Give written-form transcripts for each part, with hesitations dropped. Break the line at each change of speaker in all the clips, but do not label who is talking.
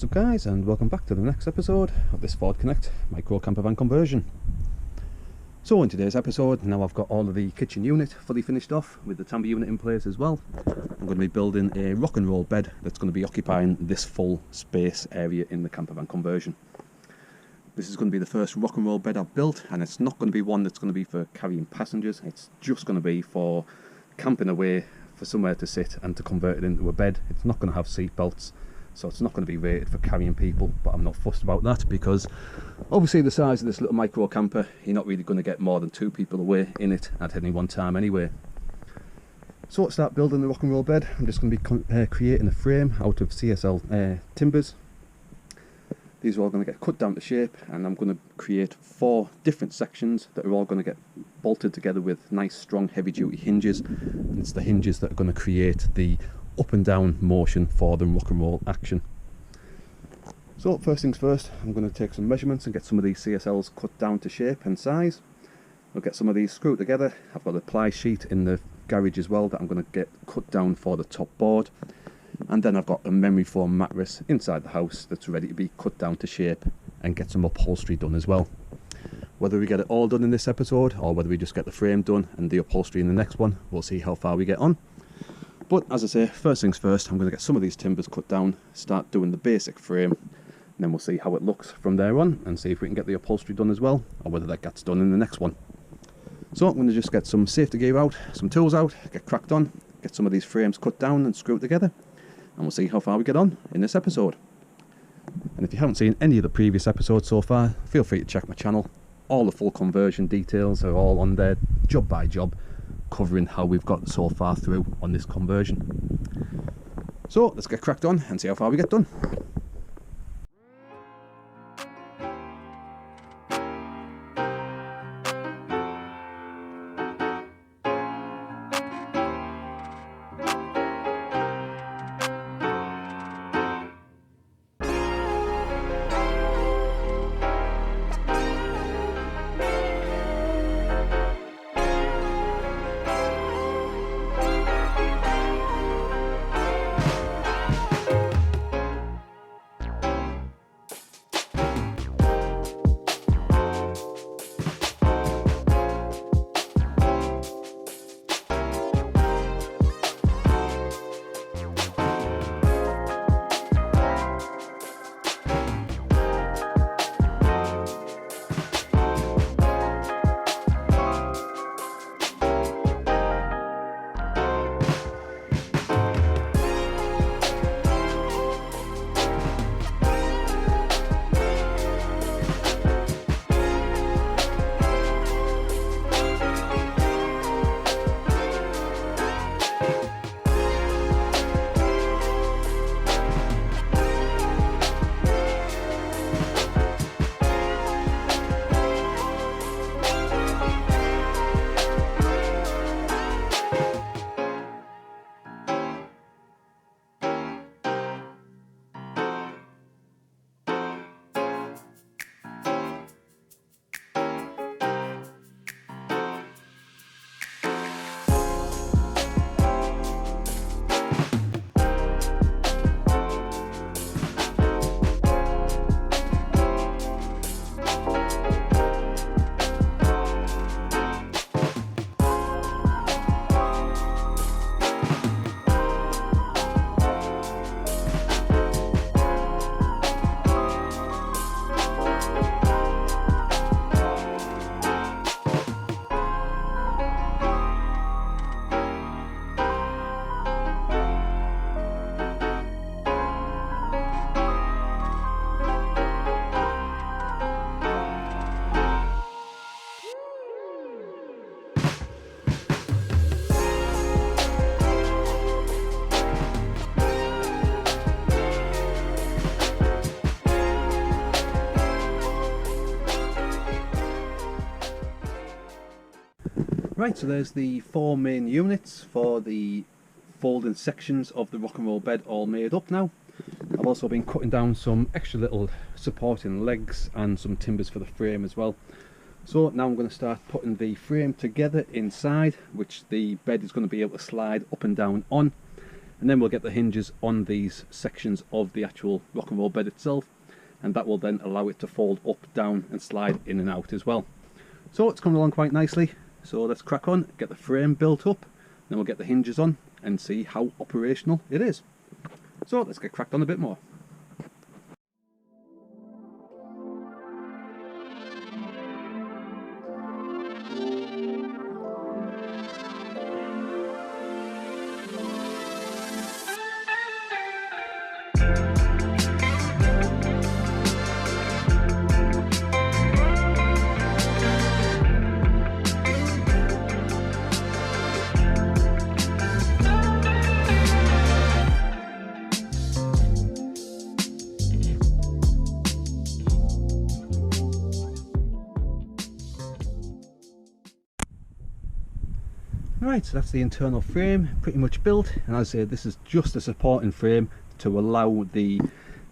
What's up guys, and welcome back to the next episode of this Ford Connect micro campervan conversion. So in today's episode, now I've got all of the kitchen unit fully finished off with the tambour unit in place as well. I'm going to be building a rock and roll bed that's going to be occupying this full space area in the campervan conversion. This is going to be the first rock and roll bed I've built, and it's not going to be one that's going to be for carrying passengers. It's just going to be for camping away, for somewhere to sit and to convert it into a bed. It's not going to have seat belts, so it's not going to be rated for carrying people, but I'm not fussed about that because obviously the size of this little micro camper, you're not really going to get more than 2 people away in it at any one time anyway. So to start building the rock and roll bed, I'm just going to be creating a frame out of CSL timbers. These are all going to get cut down to shape, and I'm going to create 4 different sections that are all going to get bolted together with nice strong heavy duty hinges, and it's the hinges that are going to create the up and down motion for the rock and roll action. So first things first, I'm going to take some measurements and get some of these CSLs cut down to shape and size. I'll get some of these screwed together. I've got a ply sheet in the garage as well that I'm going to get cut down for the top board, and then I've got a memory foam mattress inside the house that's ready to be cut down to shape and get some upholstery done as well. Whether we get it all done in this episode or whether we just get the frame done and the upholstery in the next one, we'll see how far we get on. But as I say, first things first, I'm going to get some of these timbers cut down, start doing the basic frame, and then we'll see how it looks from there on and see if we can get the upholstery done as well, or whether that gets done in the next one. So I'm going to just get some safety gear out, some tools out, get cracked on, get some of these frames cut down and screwed together, and we'll see how far we get on in this episode. And if you haven't seen any of the previous episodes so far, feel free to check my channel. All the full conversion details are all on there, job by job, covering how we've got so far through on this conversion. So let's get cracked on and see how far we get done. Right, so there's the 4 main units for the folding sections of the rock and roll bed all made up now. I've also been cutting down some extra little supporting legs and some timbers for the frame as well. So now I'm going to start putting the frame together inside, which the bed is going to be able to slide up and down on. and then we'll get the hinges on these sections of the actual rock and roll bed itself, and that will then allow it to fold up, down and slide in and out as well. So it's coming along quite nicely, so let's crack on, get the frame built up, then we'll get the hinges on and see how operational it is. So let's get cracked on a bit more. Right, so that's the internal frame pretty much built, and as I say, this is just a supporting frame to allow the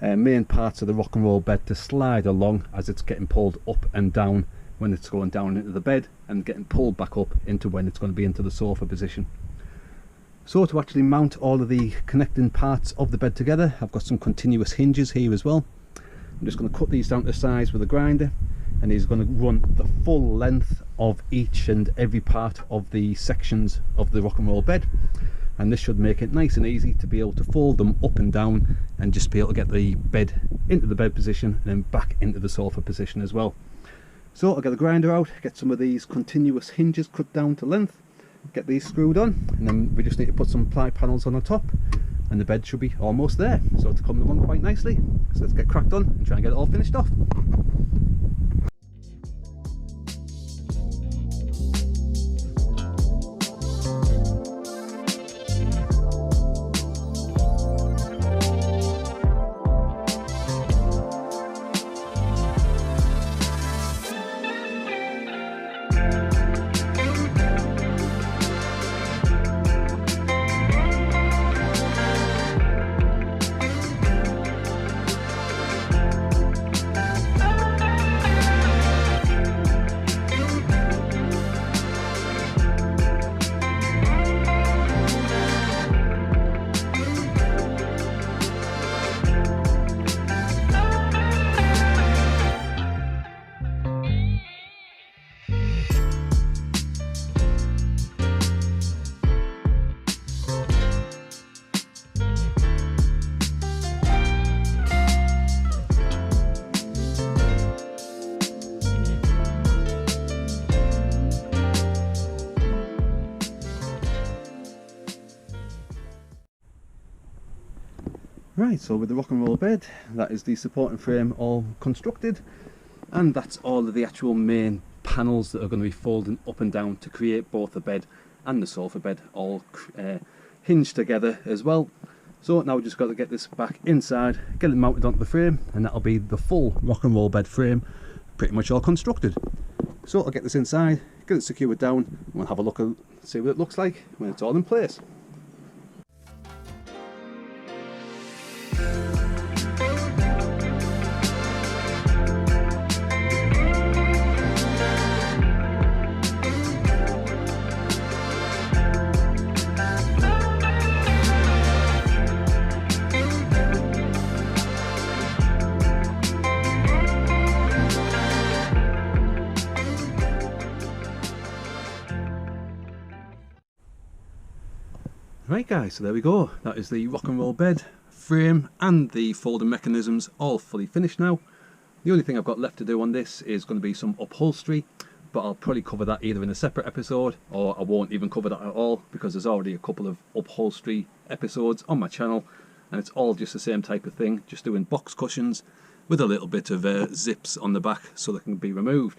main parts of the rock and roll bed to slide along as it's getting pulled up and down when it's going down into the bed, and getting pulled back up into when it's going to be into the sofa position. So to actually mount all of the connecting parts of the bed together, I've got some continuous hinges here as well. I'm just going to cut these down to size with a grinder, and he's going to run the full length of each and every part of the sections of the rock and roll bed, and this should make it nice and easy to be able to fold them up and down and just be able to get the bed into the bed position and then back into the sofa position as well. So I'll get the grinder out, get some of these continuous hinges cut down to length, get these screwed on, and then we just need to put some ply panels on the top and the bed should be almost there. So it's coming along quite nicely, so let's get cracked on and try and get it all finished off. Right, so with the rock and roll bed, that is the supporting frame all constructed, and that's all of the actual main panels that are going to be folding up and down to create both the bed and the sofa bed all hinged together as well. So now we've just got to get this back inside, get it mounted onto the frame, and that'll be the full rock and roll bed frame pretty much all constructed. So I'll get this inside, get it secured down, and we'll have a look and see what it looks like when it's all in place. Right guys, so there we go. That is the rock and roll bed, frame and the folding mechanisms all fully finished now. The only thing I've got left to do on this is going to be some upholstery, but I'll probably cover that either in a separate episode or I won't even cover that at all, because there's already a couple of upholstery episodes on my channel and it's all just the same type of thing, just doing box cushions with a little bit of zips on the back so they can be removed.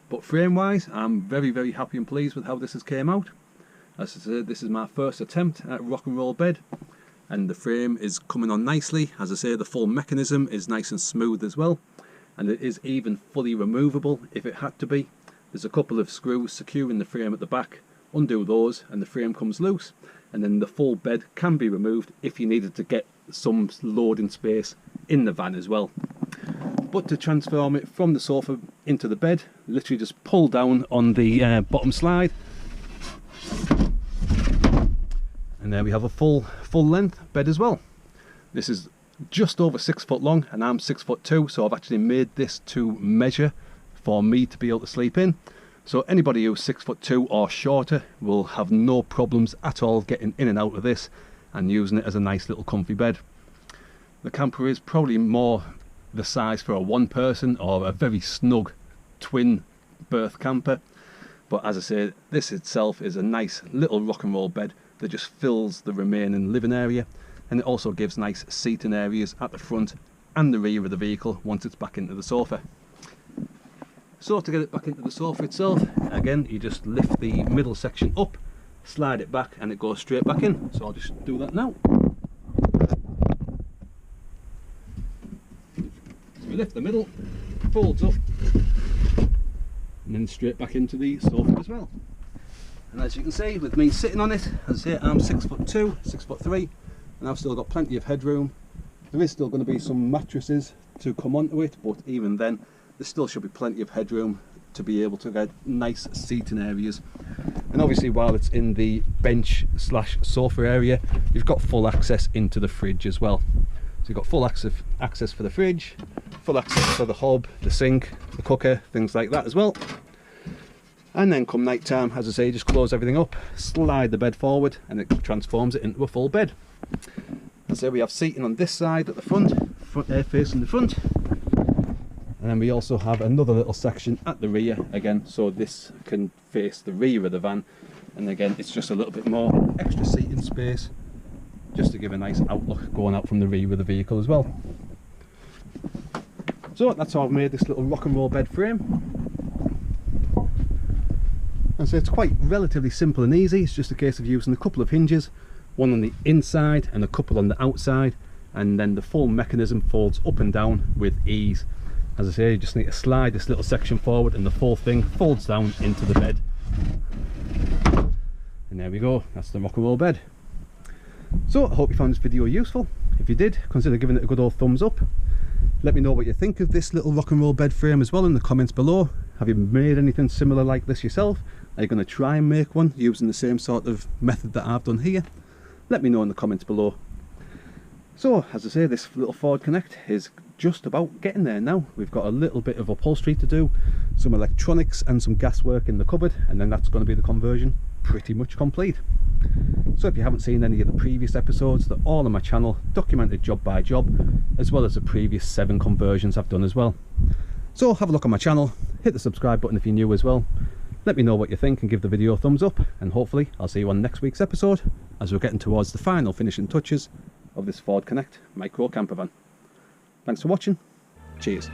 But frame wise, I'm very happy and pleased with how this has came out. As I said, this is my first attempt at rock and roll bed, and the frame is coming on nicely. As I say, the full mechanism is nice and smooth as well, and it is even fully removable if it had to be. There's a couple of screws securing the frame at the back, undo those and the frame comes loose, and then the full bed can be removed if you needed to get some loading space in the van as well. But to transform it from the sofa into the bed, literally just pull down on the bottom slide And there we have a full length bed as well. This is just over 6 foot long and I'm 6'2", so I've actually made this to measure for me to be able to sleep in. So anybody who's 6'2" or shorter will have no problems at all getting in and out of this and using it as a nice little comfy bed. The camper is probably more the size for a one person or a very snug twin berth camper, but as I say, this itself is a nice little rock and roll bed that just fills the remaining living area, and it also gives nice seating areas at the front and the rear of the vehicle once it's back into the sofa. So to get it back into the sofa itself, again you just lift the middle section up, slide it back and it goes straight back in. So I'll just do that now. So we lift the middle, folds up and then straight back into the sofa as well. And as you can see, with me sitting on it, as I say, I'm 6'2", 6'3", and I've still got plenty of headroom. There is still going to be some mattresses to come onto it, but even then there still should be plenty of headroom to be able to get nice seating areas. And obviously while it's in the bench slash sofa area, you've got full access into the fridge as well. So you've got full access for the fridge, full access for the hob, the sink, the cooker, things like that as well. And then come night time, as I say, just close everything up, slide the bed forward and it transforms it into a full bed. As I say, we have seating on this side at the front air facing the front. And then we also have another little section at the rear again, so this can face the rear of the van, and again it's just a little bit more extra seating space just to give a nice outlook going out from the rear of the vehicle as well. So that's how I've made this little rock and roll bed frame. And so it's quite relatively simple and easy. It's just a case of using a couple of hinges, one on the inside and a couple on the outside, and then the full mechanism folds up and down with ease. As I say, you just need to slide this little section forward and the full thing folds down into the bed. And there we go, that's the rock and roll bed. So I hope you found this video useful. If you did, consider giving it a good old thumbs up. Let me know what you think of this little rock and roll bed frame as well in the comments below. Have you made anything similar like this yourself? Are you going to try and make one using the same sort of method that I've done here? Let me know in the comments below. So as I say, this little Ford Connect is just about getting there now. We've got a little bit of upholstery to do, some electronics and some gas work in the cupboard, and then that's going to be the conversion pretty much complete. So if you haven't seen any of the previous episodes, they're all on my channel, documented job by job, as well as the previous 7 conversions I've done as well. So have a look on my channel, hit the subscribe button if you're new as well. Let me know what you think and give the video a thumbs up, and hopefully I'll see you on next week's episode as we're getting towards the final finishing touches of this Ford Connect micro camper van. Thanks for watching. Cheers.